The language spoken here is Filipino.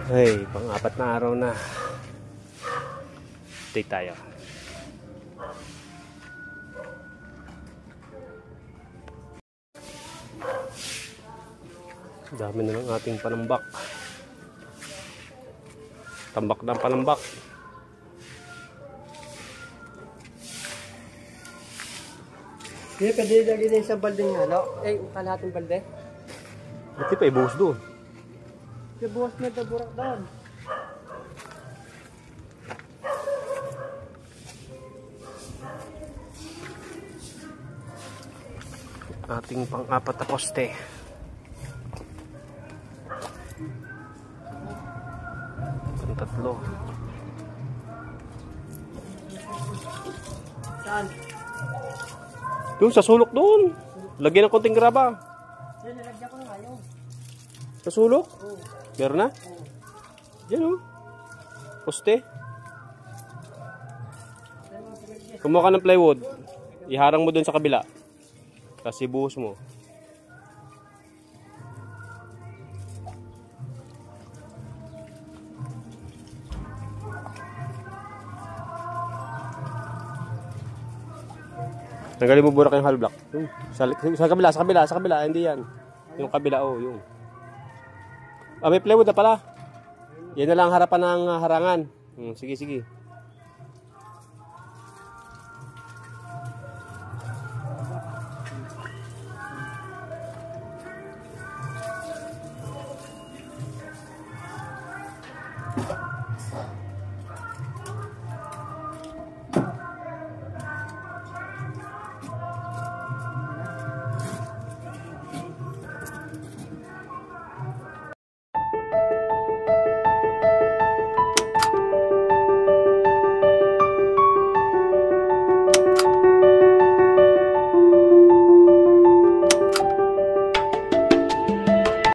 Hey, pang-apat na araw na. Update tayo. Dami na ng ating panambak. Tambak ng panambak. Hindi, pwede lagi din sa baldeng halo. Kalahating balde. Buti pa, ibuhos doon. Ibuhos na ito, burak doon. Ating pang-apat na poste. Tatlo. Saan? Doon, sa sulok doon. Lagyan ng konting graba. Nilagyan ko na ngayon. Sa sulok? Oo. Meron na? Oo. Diyan o. Poste. Kumuha ka ng plywood. Iharang mo doon sa kabila. Tapos ibuhos mo. Tanggalin mo burak yung hollow block. Sa kabila, hindi yan. Yung kabila, oh, yung. Ah, may plywood na pala. Yan na lang harapan ng harangan. Sige, sige.